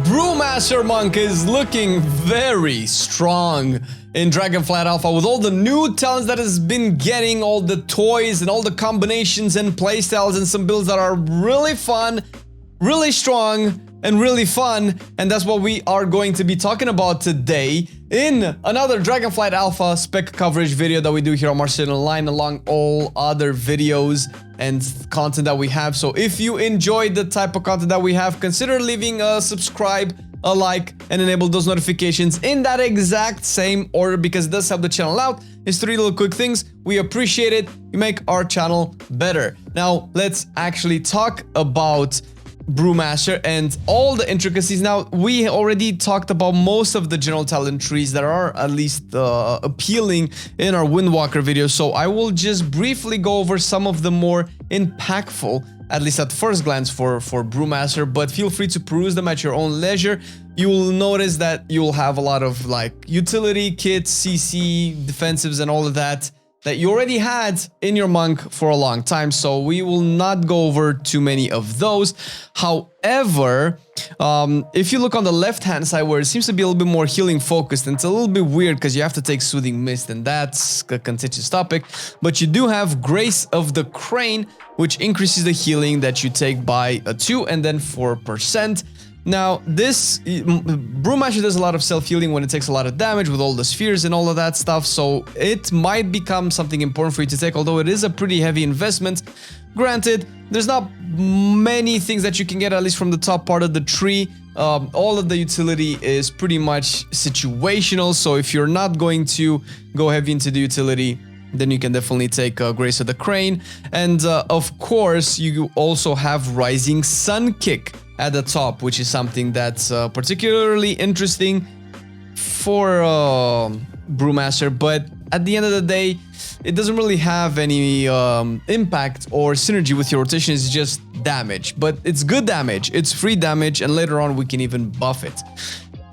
Brewmaster Monk is looking very strong in Dragonflight Alpha with all the new talents that has been getting, all the toys and all the combinations and playstyles and some builds that are really fun, really strong, and really fun. And that's what we are going to be talking about today in another Dragonflight Alpha spec coverage video that we do here on Marcelian&Flame, along all other videos and content that we have. So if you enjoyed the type of content that we have, consider leaving a subscribe, a like, and enable those notifications in that exact same order, because it does help the channel out. It's 3 little quick things. We appreciate it. You make our channel better. Now let's actually talk about Brewmaster and all the intricacies. Now, we already talked about most of the general talent trees that are at least appealing in our Windwalker video, so I will just briefly go over some of the more impactful, at least at first glance, for Brewmaster, but feel free to peruse them at your own leisure. You will notice that you'll have a lot of like utility kits, CC, defensives, and all of that you already had in your monk for a long time, so we will not go over too many of those. However, if you look on the left-hand side where it seems to be a little bit more healing focused, and it's a little bit weird because you have to take Soothing Mist, and that's a contentious topic, but you do have Grace of the Crane, which increases the healing that you take by 2 and then 4%. Now, this Brewmaster does a lot of self-healing when it takes a lot of damage with all the spheres and all of that stuff, so it might become something important for you to take, although it is a pretty heavy investment. Granted, there's not many things that you can get, at least from the top part of the tree. All of the utility is pretty much situational, so if you're not going to go heavy into the utility, then you can definitely take Grace of the Crane. And of course, you also have Rising Sun Kick at the top, which is something that's particularly interesting for Brewmaster, but at the end of the day, it doesn't really have any impact or synergy with your rotation. It's just damage, but it's good damage, it's free damage, and later on we can even buff it.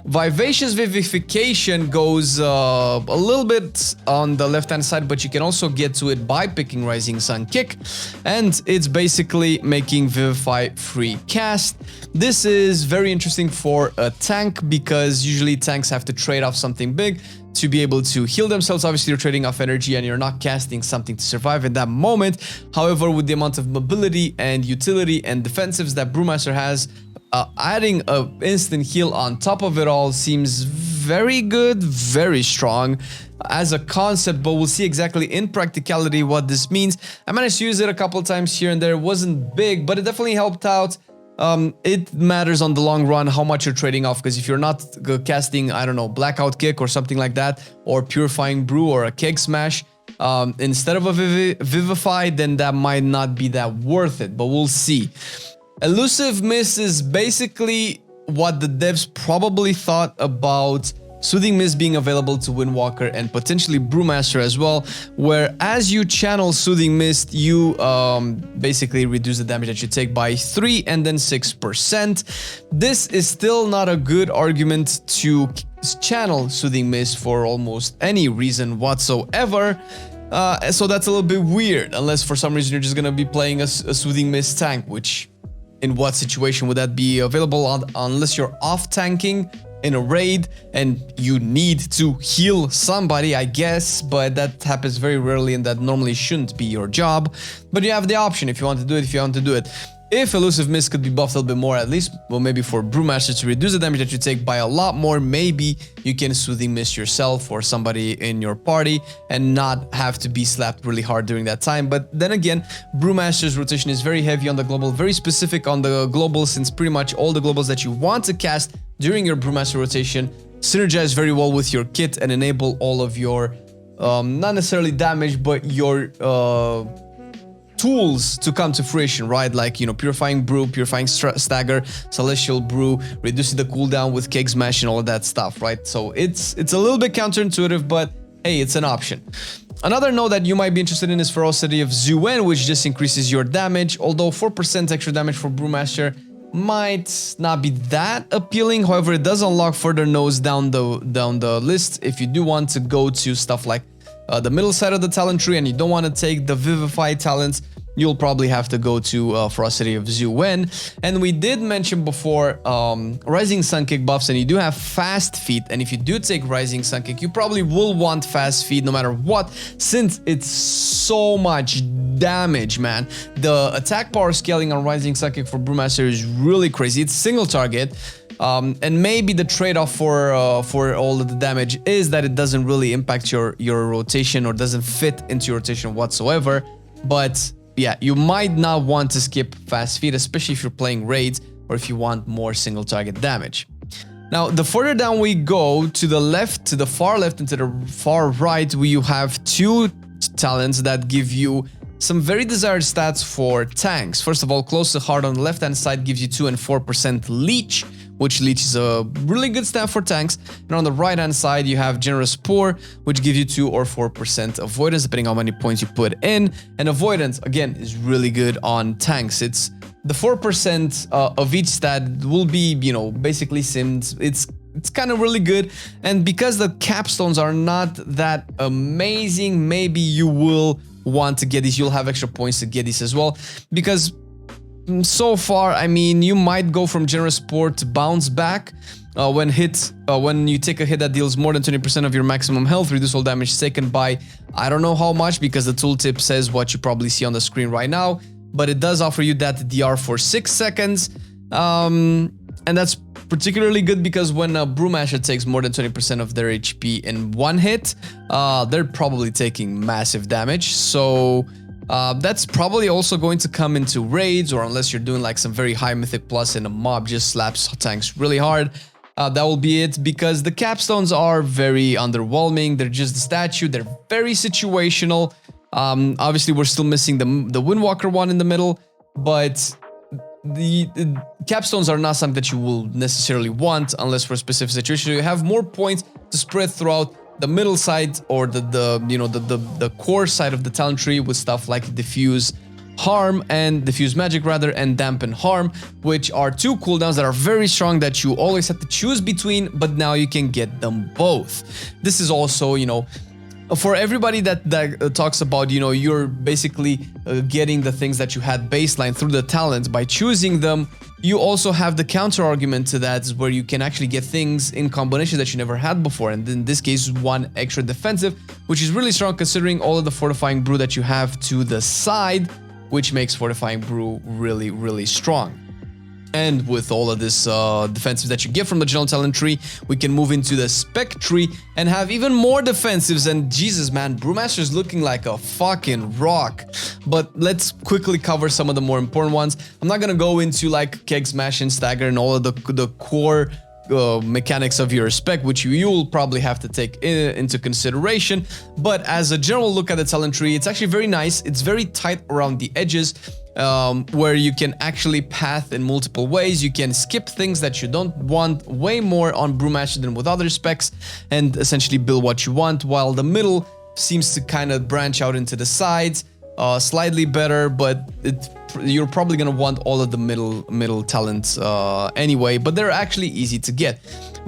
Vivacious Vivification goes a little bit on the left-hand side, but you can also get to it by picking Rising Sun Kick, and it's basically making Vivify free cast. This is very interesting for a tank, because usually tanks have to trade off something big to be able to heal themselves. Obviously, you're trading off energy and you're not casting something to survive in that moment. However, with the amount of mobility and utility and defensives that Brewmaster has, adding an instant heal on top of it all seems very good, very strong as a concept, but we'll see exactly in practicality what this means. I managed to use it a couple times here and there. It wasn't big, but it definitely helped out. It matters on the long run how much you're trading off, because if you're not casting, I don't know, Blackout Kick or something like that, or Purifying Brew or a Keg Smash, instead of a Vivify, then that might not be that worth it, but we'll see. Elusive Mist is basically what the devs probably thought about Soothing Mist being available to Windwalker and potentially Brewmaster as well, where as you channel Soothing Mist, you basically reduce the damage that you take by 3 and then 6%. This is still not a good argument to channel Soothing Mist for almost any reason whatsoever. So that's a little bit weird, unless for some reason you're just gonna be playing a Soothing Mist tank, which in what situation would that be available unless you're off tanking in a raid and you need to heal somebody, I guess, but that happens very rarely and that normally shouldn't be your job. But you have the option if you want to do it, If Elusive Mist could be buffed a little bit more, at least, well, maybe for Brewmaster to reduce the damage that you take by a lot more, maybe you can Soothing Mist yourself or somebody in your party and not have to be slapped really hard during that time. But then again, Brewmaster's rotation is very heavy on the global, very specific on the global, since pretty much all the globals that you want to cast during your Brewmaster rotation synergize very well with your kit and enable all of your, not necessarily damage, but your tools to come to fruition, right? Like, you know, Purifying Brew, Purifying Stagger, Celestial Brew, reducing the cooldown with Keg Smash and all of that stuff, right? So it's a little bit counterintuitive, but hey, it's an option. Another note that you might be interested in is Ferocity of Zuen, which just increases your damage, although 4% extra damage for Brewmaster might not be that appealing. However, it does unlock further nodes down the list if you do want to go to stuff like the middle side of the talent tree and you don't want to take the Vivify talents. you'll probably have to go to Ferocity of Zuen. And we did mention before Rising Sun Kick buffs, and you do have fast feet. And if you do take Rising Sun Kick, you probably will want fast feet no matter what, since it's so much damage, man. The attack power scaling on Rising Sun Kick for Brewmaster is really crazy. It's single target. And maybe the trade-off for all of the damage is that it doesn't really impact your rotation, or doesn't fit into your rotation whatsoever. But yeah, you might not want to skip fast feet, especially if you're playing raids or if you want more single target damage. Now, the further down we go, to the left, to the far left and to the far right, you have two talents that give you some very desired stats for tanks. First of all, Close to Heart on the left-hand side gives you 2 and 4% leech, which leech is a really good stat for tanks. And on the right-hand side, you have Generous Pour, which gives you 2 or 4% avoidance, depending on how many points you put in. And avoidance, again, is really good on tanks. It's the 4% of each stat will be, you know, basically simmed. It's kind of really good. And because the capstones are not that amazing, maybe you will want to get these. You'll have extra points to get these as well, because so far, I mean, you might go from Generous Pour to Bounce Back when you take a hit that deals more than 20% of your maximum health, reduce all damage taken by I don't know how much, because the tooltip says what you probably see on the screen right now, but it does offer you that DR for 6 seconds. And that's particularly good because when a Brewmaster takes more than 20% of their HP in one hit, they're probably taking massive damage. So that's probably also going to come into raids, or unless you're doing like some very high mythic plus and a mob just slaps tanks really hard. That will be it, because the capstones are very underwhelming. They're just a statue. They're very situational. Obviously, we're still missing the Windwalker one in the middle, but the capstones are not something that you will necessarily want unless for a specific situation. You have more points to spread throughout the middle side, or the core side of the talent tree, with stuff like Diffuse Harm and Diffuse Magic rather, and Dampen Harm, which are two cooldowns that are very strong that you always have to choose between, but now you can get them both. This is also, you know, for everybody that talks about, you know, you're basically getting the things that you had baseline through the talents by choosing them. You also have the counter argument to that, where you can actually get things in combinations that you never had before, and in this case, one extra defensive, which is really strong considering all of the Fortifying Brew that you have to the side, which makes Fortifying Brew really, really strong. And with all of this defensives that you get from the general talent tree, we can move into the spec tree and have even more defensives. And Jesus, man, Brewmaster is looking like a fucking rock. But let's quickly cover some of the more important ones. I'm not gonna go into like Keg Smash and Stagger and all of the core mechanics of your spec, which you'll probably have to take into consideration. But as a general look at the talent tree, it's actually very nice. It's very tight around the edges, where you can actually path in multiple ways. You can skip things that you don't want way more on Brewmaster than with other specs, and essentially build what you want, while the middle seems to kind of branch out into the sides slightly better, but you're probably gonna want all of the middle talents anyway, but they're actually easy to get.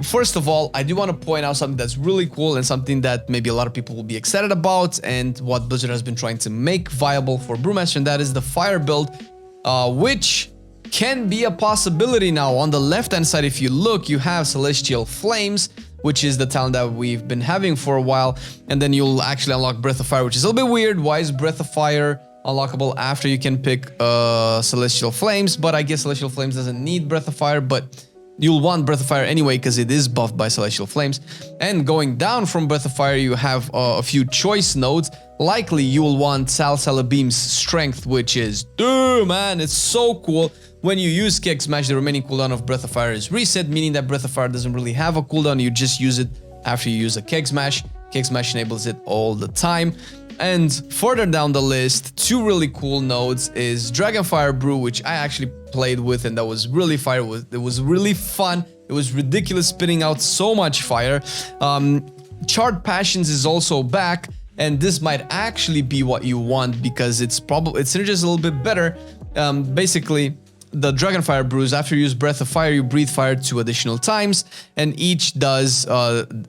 First of all, I do want to point out something that's really cool and something that maybe a lot of people will be excited about, and what Blizzard has been trying to make viable for Brewmaster, and that is the fire build, which can be a possibility now. On the left-hand side, if you look, you have Celestial Flames, which is the talent that we've been having for a while, and then you'll actually unlock Breath of Fire, which is a little bit weird. Why is Breath of Fire unlockable after you can pick Celestial Flames? But I guess Celestial Flames doesn't need Breath of Fire, but you'll want Breath of Fire anyway because it is buffed by Celestial Flames. And going down from Breath of Fire, you have a few choice nodes. Likely you will want Salsalabim's Strength, which is, dude, man, it's so cool. When you use Keg Smash, the remaining cooldown of Breath of Fire is reset, meaning that Breath of Fire doesn't really have a cooldown. You just use it after you use a Keg Smash. Keg Smash enables it all the time. And further down the list, two really cool nodes is Dragonfire Brew, which I actually played with, and that was really fire. It was really fun. It was ridiculous, spitting out so much fire. Charred Passions is also back, and this might actually be what you want because it synergizes a little bit better. Basically, the Dragonfire brews, after you use Breath of Fire, you breathe fire 2 additional times, and each does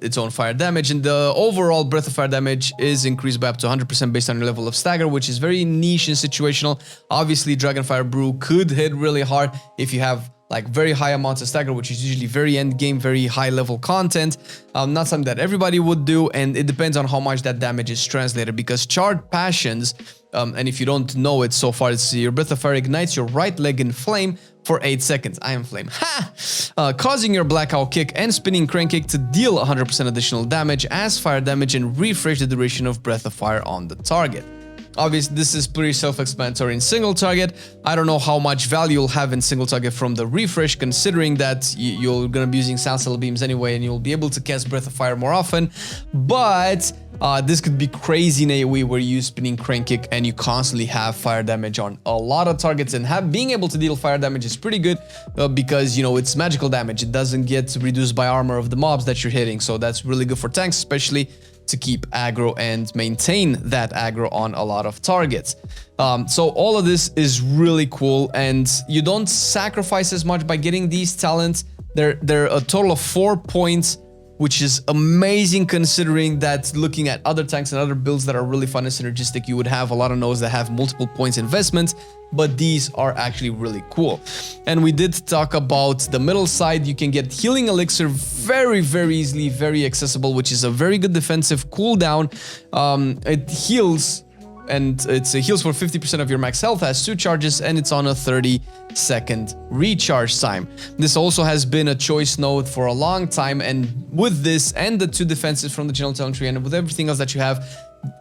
its own fire damage, and the overall Breath of Fire damage is increased by up to 100% based on your level of stagger, which is very niche and situational. Obviously, Dragonfire brew could hit really hard if you have like very high amounts of stagger, which is usually very end game, very high level content. Not something that everybody would do, and it depends on how much that damage is translated, because Charred Passions, and if you don't know it so far, it's your Breath of Fire ignites your right leg in flame for 8 seconds. I am flame. Ha! Causing your Blackout Kick and Spinning Crane Kick to deal 100% additional damage as fire damage and refresh the duration of Breath of Fire on the target. Obviously, this is pretty self-explanatory in single target. I don't know how much value you'll have in single target from the refresh, considering that you're gonna be using Sound Cell Beams anyway, and you'll be able to cast Breath of Fire more often. But this could be crazy in AoE where you use Spinning Crane Kick and you constantly have fire damage on a lot of targets, and being able to deal fire damage is pretty good because, you know, it's magical damage. It doesn't get reduced by armor of the mobs that you're hitting, so that's really good for tanks, especially to keep aggro and maintain that aggro on a lot of targets. So all of this is really cool, and you don't sacrifice as much by getting these talents. They're a total of 4 points, which is amazing considering that looking at other tanks and other builds that are really fun and synergistic, you would have a lot of nodes that have multiple points investments, but these are actually really cool. And we did talk about the middle side. You can get Healing Elixir very, very easily, very accessible, which is a very good defensive cooldown. It heals, and it heals for 50% of your max health, has 2 charges, and it's on a 30-second recharge time. This also has been a choice node for a long time, and with this and the 2 defenses from the general talent tree, and with everything else that you have,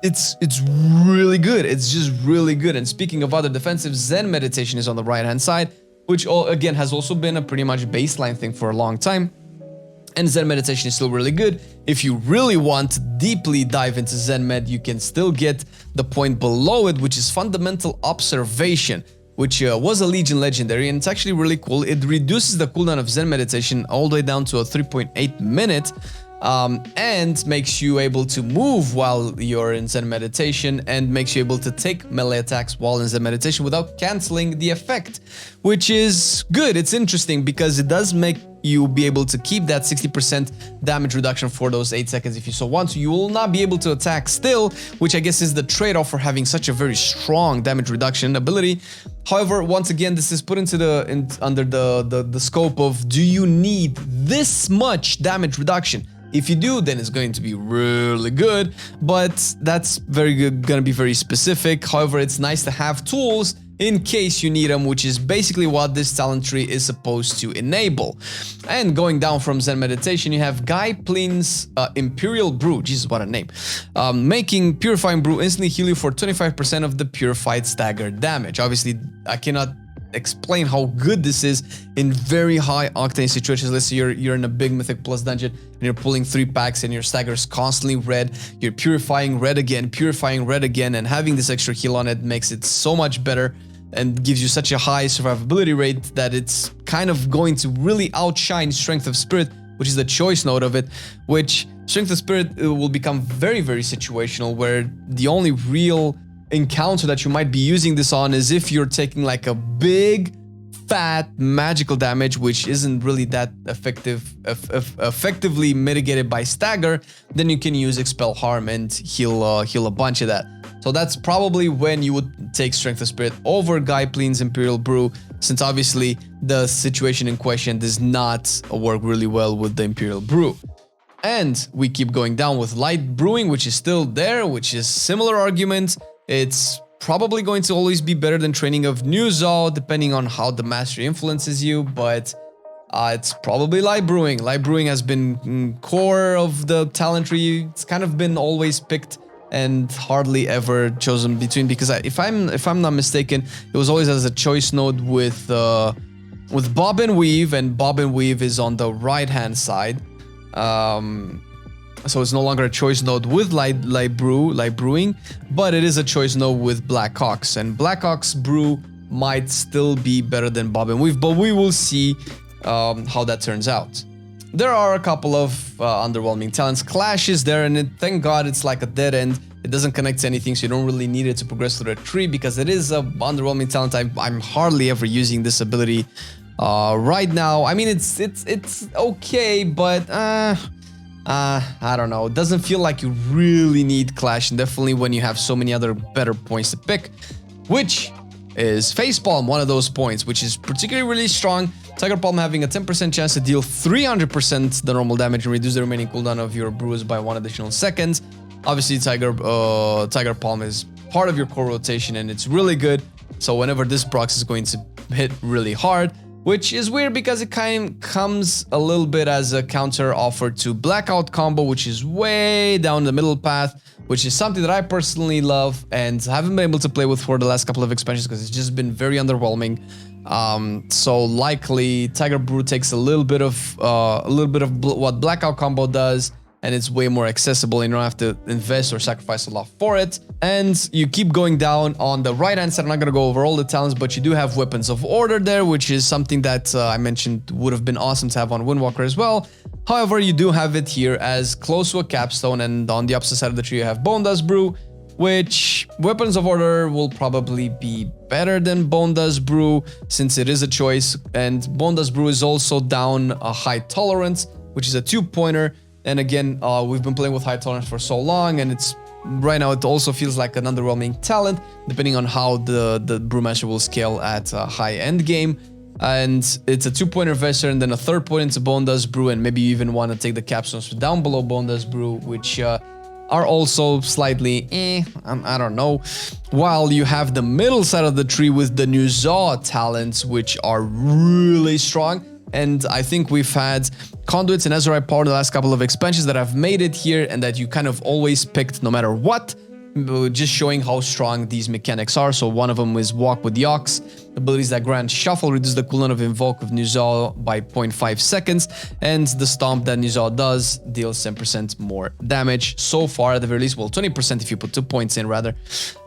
it's really good. It's just really good. And speaking of other defensives, Zen Meditation is on the right hand side, which again has also been a pretty much baseline thing for a long time. And Zen Meditation is still really good. If you really want to deeply dive into Zen Med, you can still get the point below it, which is Fundamental Observation, which was a Legion legendary, and it's actually really cool. It reduces the cooldown of Zen Meditation all the way down to a 3.8 minute, and makes you able to move while you're in Zen Meditation, and makes you able to take melee attacks while in Zen Meditation without cancelling the effect, which is good. It's interesting because it does make you be able to keep that 60% damage reduction for those 8 seconds if you so want to. You will not be able to attack still, which I guess is the trade-off for having such a very strong damage reduction ability. However, once again, this is put into under the scope of, do you need this much damage reduction? If you do, then it's going to be really good, but that's gonna be very specific. However, it's nice to have tools in case you need them, which is basically what this talent tree is supposed to enable. And going down from Zen Meditation, you have Guy Plin's Imperial Brew. Jesus, what a name. Making Purifying Brew instantly heal you for 25% of the purified staggered damage. Obviously, I cannot explain how good this is in very high octane situations. Let's say you're in a big Mythic Plus dungeon and you're pulling 3 packs and your stagger is constantly red. You're purifying red again, and having this extra heal on it makes it so much better and gives you such a high survivability rate that it's kind of going to really outshine Strength of Spirit, which is the choice node of it, which Strength of Spirit will become very, very situational, where the only real encounter that you might be using this on is if you're taking like a big fat magical damage, which isn't really that effectively mitigated by stagger. Then you can use Expel Harm and heal a bunch of that. So that's probably when you would take Strength of Spirit over Guy Plin's Imperial Brew, since obviously the situation in question does not work really well with the Imperial Brew. And we keep going down with Light Brewing, which is still there, which is similar argument. It's probably going to always be better than Training of New Zao, depending on how the mastery influences you, but it's probably Light Brewing. Light Brewing has been core of the talent tree. It's kind of been always picked and hardly ever chosen between, because if I'm not mistaken, it was always as a choice node with Bob and Weave, and Bob and Weave is on the right hand side. So it's no longer a choice node with light brewing, but it is a choice node with Black Ox, and Black Ox Brew might still be better than Bob and Weave, but we will see how that turns out. There are a couple of underwhelming talents. Clash is there, and thank God it's like a dead end, It doesn't connect to anything, so you don't really need it to progress through the tree because it is a underwhelming talent. I'm hardly ever using this ability right now. I mean, it's okay, but I don't know. It doesn't feel like you really need Clash, and definitely when you have so many other better points to pick, which is Facepalm, one of those points, which is particularly really strong. Tiger Palm having a 10% chance to deal 300% the normal damage and reduce the remaining cooldown of your brews by 1 additional seconds. Obviously, Tiger Palm is part of your core rotation, and it's really good. So whenever this procs is going to hit really hard, which is weird because it kind of comes a little bit as a counter offer to Blackout combo, which is way down the middle path, which is something that I personally love and haven't been able to play with for the last couple of expansions because it's just been very underwhelming. So likely Tiger Brew takes a little bit of what Blackout combo does, and it's way more accessible and you don't have to invest or sacrifice a lot for it. And you keep going down on the right hand side. I'm not gonna go over all the talents, but you do have Weapons of Order there, which is something that I mentioned would have been awesome to have on Windwalker as well. However, you do have it here as close to a capstone, and on the opposite side of the tree you have Bone Dust Brew, which Weapons of Order will probably be better than Bone Dust Brew since it is a choice. And Bone Dust Brew is also down a High Tolerance, which is a 2-pointer. And again, we've been playing with High Tolerance for so long, and it's right now it also feels like an underwhelming talent, depending on how the Brewmaster will scale at a high end game. And it's a 2-pointer Vesser, and then a 3rd point into Bone Dust Brew, and maybe you even want to take the capstones down below Bone Dust Brew, which are also slightly I don't know. While you have the middle side of the tree with the new Zaw talents, which are really strong. And I think we've had Conduits and Azurite Power in the last couple of expansions that have made it here and that you kind of always picked no matter what, just showing how strong these mechanics are. So one of them is Walk with the Ox. Abilities that grant Shuffle, reduce the cooldown of Invoke of Nuzal by 0.5 seconds, and the Stomp that Nuzal does deals 10% more damage. So far, at the very least, well, 20% if you put 2 points in, rather.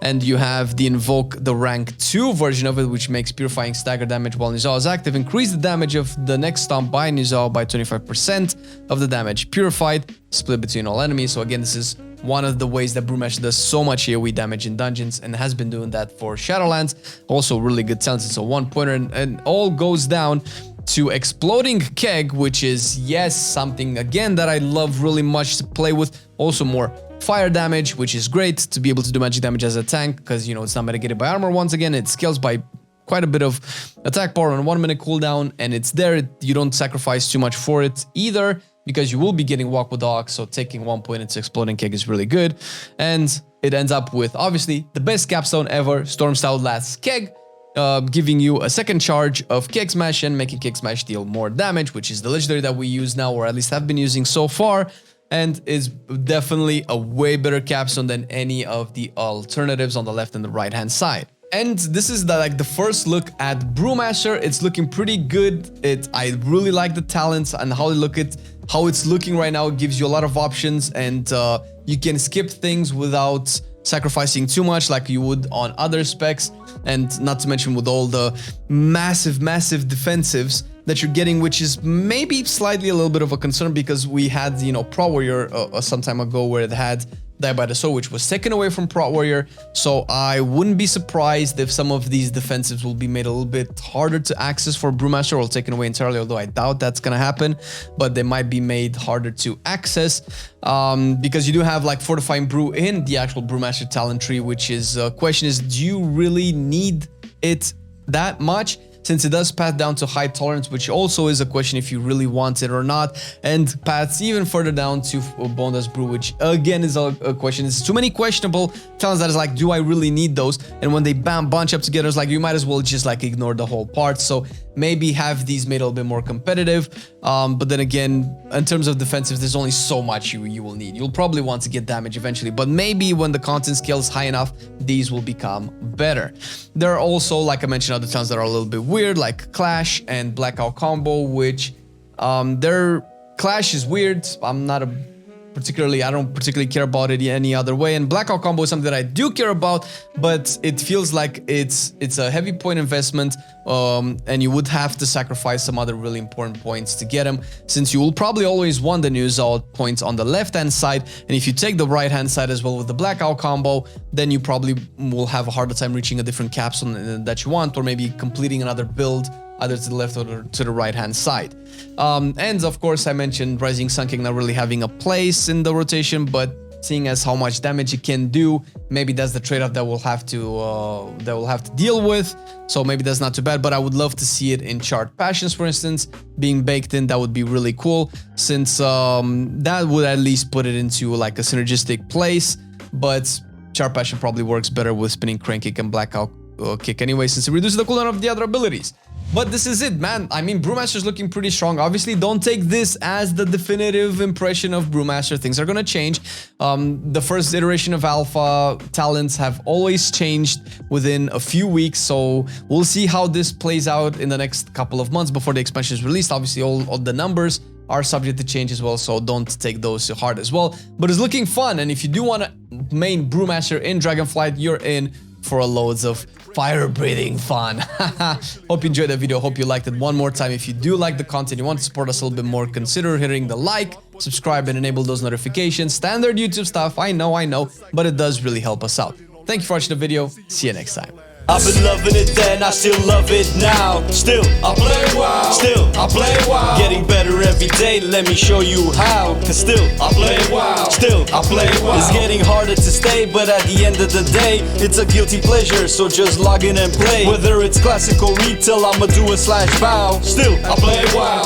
And you have the Invoke, the rank 2 version of it, which makes Purifying stagger damage while Nuzal is active. Increase the damage of the next Stomp by Nuzal by 25% of the damage purified, split between all enemies. So again, this is one of the ways that Brewmaster does so much AoE damage in dungeons and has been doing that for Shadowlands. Also really good talent. It's a 1-pointer, and all goes down to Exploding Keg, which is, yes, something again that I love really much to play with. Also more fire damage, which is great to be able to do magic damage as a tank because, you know, it's not mitigated by armor once again. It scales by quite a bit of attack power on 1 minute cooldown, and it's there. You don't sacrifice too much for it either, because you will be getting Walk with Dogs, so taking 1 point into Exploding Keg is really good. And it ends up with, obviously, the best capstone ever, Stormstyle Last Keg, giving you a 2nd charge of Keg Smash and making Keg Smash deal more damage, which is the legendary that we use now, or at least have been using so far, and is definitely a way better capstone than any of the alternatives on the left and the right-hand side. And this is the first look at Brewmaster. It's looking pretty good. I really like the talents and how it's looking right now. It gives you a lot of options, and you can skip things without sacrificing too much like you would on other specs, and not to mention with all the massive defensives that you're getting, which is maybe slightly a little bit of a concern because we had, you know, Pro Warrior some time ago where it had Die by the Sword, which was taken away from Pro Warrior. So I wouldn't be surprised if some of these defensives will be made a little bit harder to access for Brewmaster or taken away entirely, although I doubt that's gonna happen, but they might be made harder to access because you do have like Fortifying Brew in the actual Brewmaster talent tree, which is question is, do you really need it that much? Since it does path down to High Tolerance, which also is a question if you really want it or not, and paths even further down to Bone Dust Brew, which again is a question. It's too many questionable talents that is like, do I really need those? And when they bunch up together, it's like you might as well just like ignore the whole part. So maybe have these made a little bit more competitive. But then again, in terms of defensive, there's only so much you will need. You'll probably want to get damage eventually, but maybe when the content scales high enough, these will become better. There are also, like I mentioned, other talents that are a little bit weird, like Clash and Blackout Combo, which their Clash is weird. I'm not a particularly, I don't particularly care about it any other way. And Blackout combo is something that I do care about, but it feels like it's a heavy point investment, and you would have to sacrifice some other really important points to get them, since you will probably always want the news out points on the left-hand side, and if you take the right-hand side as well with the Blackout combo, then you probably will have a harder time reaching a different capsule that you want, or maybe completing another build either to the left or to the right-hand side. And of course, I mentioned Rising Sun King not really having a place in the rotation, but seeing as how much damage it can do, maybe that's the trade-off that we'll have to deal with. So maybe that's not too bad, but I would love to see it in Charred Passions, for instance, being baked in. That would be really cool, since that would at least put it into like a synergistic place. But Charred Passion probably works better with Spinning Crane Kick and Blackout Kick anyway, since it reduces the cooldown of the other abilities. But this is it, man. I mean, Brewmaster's looking pretty strong. Obviously, don't take this as the definitive impression of Brewmaster. Things are gonna change. The first iteration of Alpha talents have always changed within a few weeks, so we'll see how this plays out in the next couple of months before the expansion is released. Obviously, all the numbers are subject to change as well, so don't take those to heart as well. But it's looking fun, and if you do want to main Brewmaster in Dragonflight, you're in for loads of fire-breathing fun. Hope you enjoyed the video. Hope you liked it. One more time, if you do like the content, you want to support us a little bit more, consider hitting the like, subscribe, and enable those notifications. Standard YouTube stuff, I know, but it does really help us out. Thank you for watching the video. See you next time. I've been loving it then, I still love it now. Still, I play WoW. Still, I play WoW. Getting better every day, let me show you how. Cause still, I play WoW. Still, I play WoW. It's getting harder to stay, but at the end of the day, it's a guilty pleasure, so just log in and play. Whether it's classic or retail, I'ma do a /bow. Still, I play WoW.